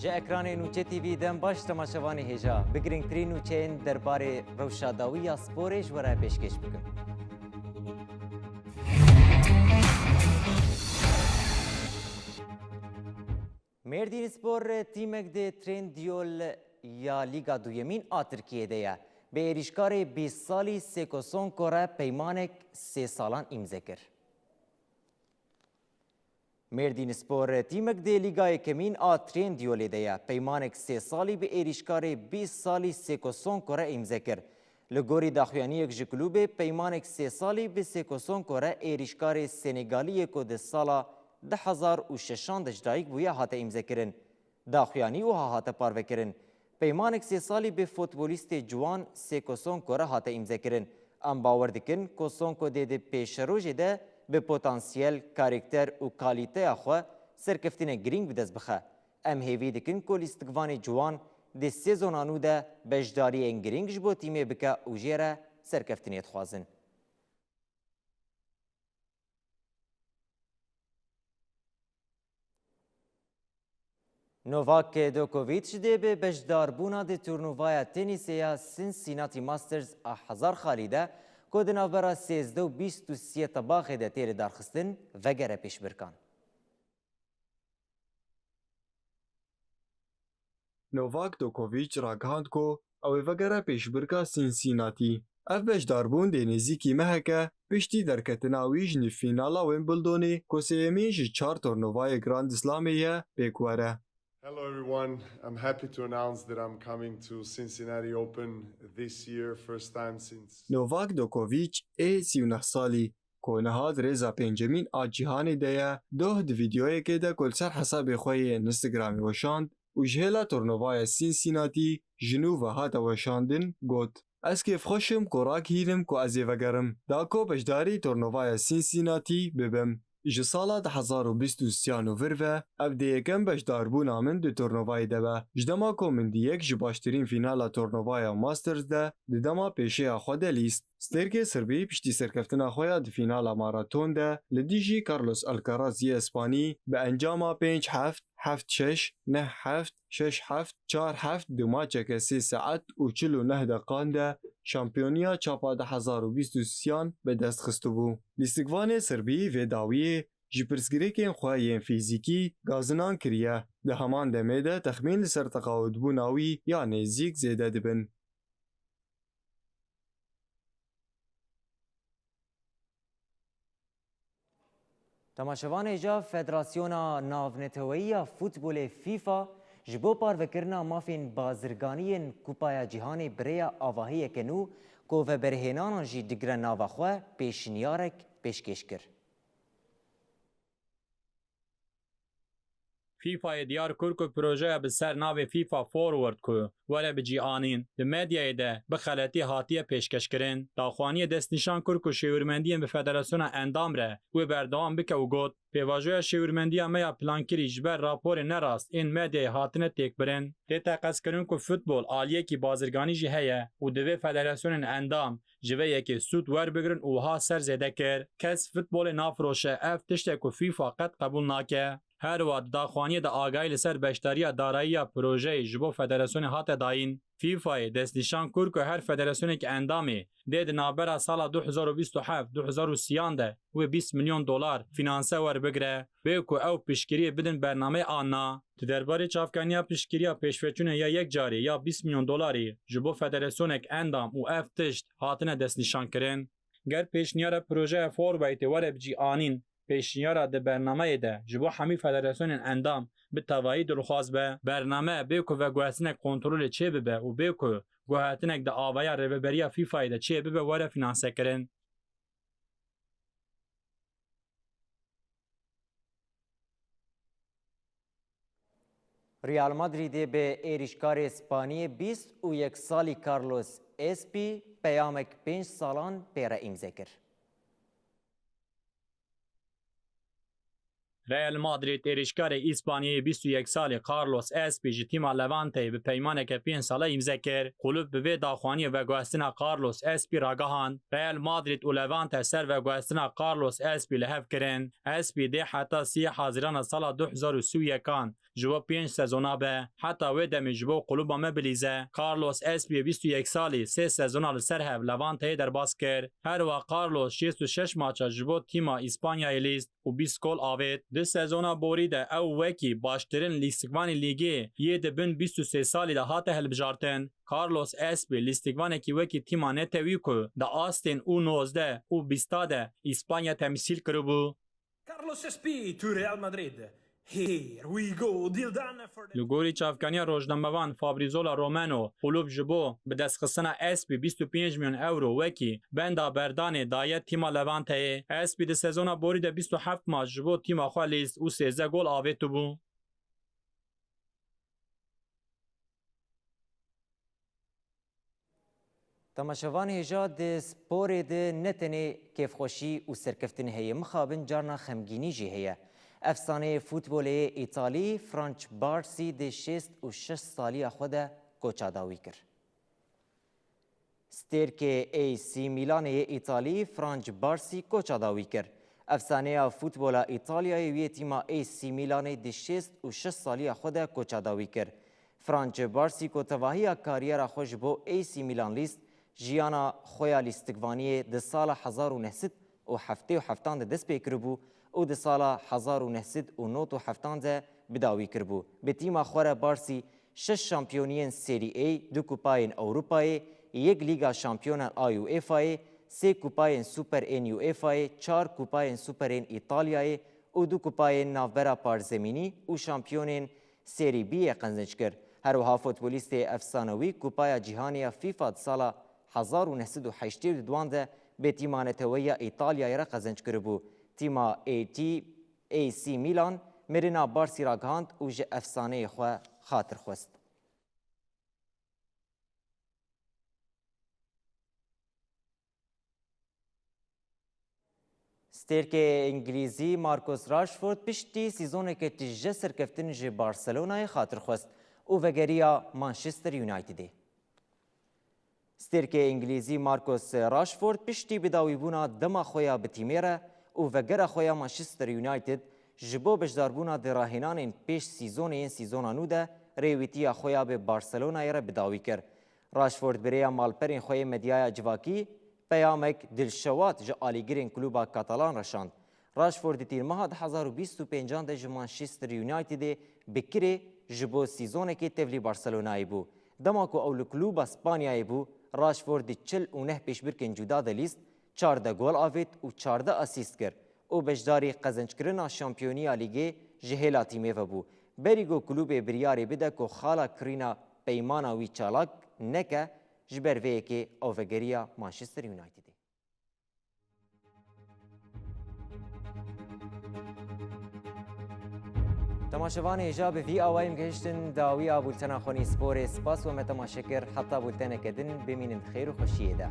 جه اکران نوچه تیوی دم باش تماشاوانی هجا بگرینگترین نوچهین درباره روشاداوی سپورش وره پیشکش بکن. مردین سپور تیمک ده ترین دیول یا لیگا دویمین آ ترکیه ده به ایریشکار 20 سالی سیکوسون کوره پیمانک 3 سالان امضا کرد. مردین سپور تیمک ده لیگای کمین آ ترین دیول ده پیمانک 3 سالی به ایریشکار 20 سالی سیکوسون کوره امضا کرد. لگوری داخویانی یک جکلوب پیمانک 3 سالی به سیکوسون کوره ایریشکار سنگالی کو ده سالا 2006 دجدایک بویا هاته امضا کرن. داخویانی و هاته پارو کرن. پیمانک 3 سالی به فوتبولیست جوان سیکوسون کوره هاته امضا کرن. ام باور دکن کوسون کو ده پیشروج ده به پتانسیل، کاراکتر و کالیته خو سرکفتین گرینگ بدست بخه. ام هیوی دکن کو لیستگوان جوان ده سیزونانو ده بجداری گرینگ جبو تیمه بکه و جیره سرکفتینیت خوازن. نوواک دوکوویچ ده به بجداربونا ده تورنووای تنیسیا سینسیناتی ماسترز 1000 خالیده که ده نوبرا 13 و 23 طباخه ده تیر دارخستن وگره پیش برکان. نوواک دوکوویچ راگهاند کو او وگره پیش برکا سینسیناتی. اف بجداربون ده نزیکی مهکه پشتی درکتناوی جنی فینالا ویمبلدونی که سیمی جی 4 تورنووای گراند اسلامیه پیکواره. Hello everyone, I'm happy to announce that I'm coming to Cincinnati Open this year, first time since... نوواک دوکوویچ 39 سالی که نهاد ریزا پنجمین آج جیهانی ده ده ویدیوی که ده کل سر حساب خوی انستگرامی وشاند و جهلا تورنووای سینسیناتی جنو و هات وشاندن گوت. از کیف خوشم کراک هیلم که ازی وگرم داکو بجداری تورنووای سینسیناتی ببم. إجا سالا 2023 نوفرفا أبدي يكن بجداربونا من دو تورنوفاي دبا جدما كو من ديك جباشترين فينالا تورنوفايا ماسترز دا ددما بيشي أخوادا ليست ستيركي سربي بشتي سركفتنا أخويا دي فينالا ماراثون دا لديجي كارلوس الكاراز إسباني بأنجاما 5-7 7-6 9-7 6-7 4-7 دو ماتشك 3 ساعات و 49 دقان دا شامپیونیا چاپا 2023 به دست خستو بو. لیستگوان سربی و داویه جی پرسگریکین خواهین فیزیکی گازنان کریه ده همان دمه ده تخمین لسر تقاود بوناوی یا نزیک زیده دبن. تماشاوان ایجا فدراسیون ناونتویی فوتبول فیفا جبو پاروکرنا مافین بازرگانی کوپای جهانی بریا آواهی کنو کو و برهنان جی دگر ناوخوا پیشنیارک پیشکش کرد. فیفا دیار کرد که پروژه به سر ناو فیفا فورورد که ولی به جیانین ده مدیای ده به خلطی هاتیه پیشکش کرن داخوانی دست نشان کرد که شیورمندی به فدراسیون اندام ره و بردوام بکه و گود پیواجوی شیورمندی میا پلانکری جبر راپور نراست این مدیای هاتنه تک برن ده تقص کرن که فوتبول آلیه کی بازرگانی جی هیه و دوی فدراسیون اندام جوه یکی سود ور بگرن و ها سر زده کر کس فوتبول نافروشه اف تشته که فیفا قد قبول ناکه هر وقت داخوانی دا آگاهی لسر بشتری دارایی پروژه جبو فدراسیون هات داین فیفا دست نشان کرد که هر فدراسیونی که اندامی دید نابرا سال 2027 2030 ده و 20 میلیون دلار فینانسه ور بگره به کو او پیشگیری بدن برنامه آنها درباره چافکانیا پیشگیری پیشفچونه یا یک جاری یا 20 میلیون دلاری جبو فدراسیون اندام و اف تشت هاتنه دست نشان کرن گر پیشنیار پروژه فور بایت ور بجی آنین پیشنیار ده برنامه ده جبو همی فدراسیون اندام به توایی درخواست به برنامه بیکو و گوهتنک کنترل چه ببه و بیکو گوهتنک ده آوایا ریبریا فیفا ده چه ببه وره فینانسه کرن. ریال مادرید به ایریشکار اسپانی 21 سالی کارلوس اسپی پیامک 5 سالان پیره امضا کرد. رئال مادرید ایریشکار اسپانیایی 21 سالی کارلوس اسپی جی تیما لوانته به پیمانک 5 ساله امضا کرد. کلوب به داخوانی و گواستنا کارلوس اسپی راگهاند. رئال مادرید و لوانته سر و گواستنا کارلوس اسپی لحف کرد. اسپی ده حتی 3 حاضران سال 2031 کان جو 5 سزونا به حتی و دم جو کلوب مبلیزه. کارلوس اسپی 21 سالی 3 سزونا لسر هف لوانته در باز کرد. هر و کارلوس 66 ماچ جو تیما اسپانیایی لیست و 20 گل آورد. ده سزونا بوریده او وکی باشترین لیستگوانی لیگی یه دبن 23 سالی ده هاته هلبجارتن. کارلوس اسپی لیستگوانه کی وکی تیما نتوی کو ده آستین او 19 او 20 ده اسپانیا تمثیل کربو. Carlos Espí to Real Madrid. Here we go. Deal done for the... لگوری چافکانی روزنامه‌وان فابریزولا رومانو کلوب جبو به دست خستن اسپی 25 میلیون یورو وکی بندا بردان دایت تیم لوانته. اسپی ده سزونا بورید 27 ماچ جبو تیم خالیست او 13 گل آورد بو. تماشاوان هجا ده سپور ده نتنه کیفخوشی و سرکفتن هیه مخابن جارنا خمگینی جی هیه. افسانه فوتبول ایتالی فرانچ بارسی ده 66 سالی خود کوچاداوی کر. سترک ای سی میلان ایتالی فرانچ بارسی کوچاداوی کر. افسانه فوتبول ایتالیای وی تیما ای سی میلان ده 66 سالی خود کوچاداوی کر. فرانچ بارسی کوتواهی کاریر خوش بو ای سی میلان لیست جیانا خویا لیستگوانی ده سال 1977 ده دست پیکر بو او ده سال 1997 ده بداوی کر بو. به تیما خور بارسی 6 شامپیونین سری ای، 2 کوپاین اوروپای، 1 لیگا شامپیون آیو ایفای، 3 کوپاین سوپر این یو ایفای، 4 کوپاین سوپر این ایتالیای او 2 کوپاین ناوبرا پارزمینی او شامپیونین سری بی قنزنج کر. هر وها فوتبولیست افسانوی کوپایا جهانی فیفا سال 1982 ده به تیمان تویا ایتالیا را قزنج کربو. تیما ای سی میلان مرنا بارسی را گاند و جه افسانه خو خاطر خوست. سترک انگلیزی مارکوس راشفورد پشتی سیزونه که تیجه سرکفتن جه بارسلونای خاطر خوست و وگریا مانچستر یونایتده. سترک انگلیزی مارکوس راشفورد پشتی بداوی بونا دما خویا بتیمیره و وگر خویا مانچستر یونایتد جبو بجداربونا دراهنان پیش سیزون نوده ریویتی خویا به بارسلونا را بداوی کر. راشفورد بریا مالپرین خوی مدیای جواکی پیامک دلشوات جه آلیگرین کلوبا کاتالان رشاند. راشفورد تیر ماه 2025 ده جه مانچستر یونایتد بکره جبو سیزونه که تفلی بارسلونای بو. دماکو اول کلوب اسپانیای بو راشفورد 49 پیش برکن جدا ده لیست 14 گل آوید و 14 اسیست کرد. او بجداری قزنج کرنا شامپیونیا لیگه جهلا تیمه و بو. بریگو کلوب بریاری بده که خالا کرینا پیمانا وی چالاک نکه جبر وی که اوفگریا مانچستر یونایتد. تماشاوان اجاب وی آوایم گشتن داوی آبولتنا خونی سپور سپاس و متماشکر حتی بولتنا کدن بمینن خیر و خوشیه ده.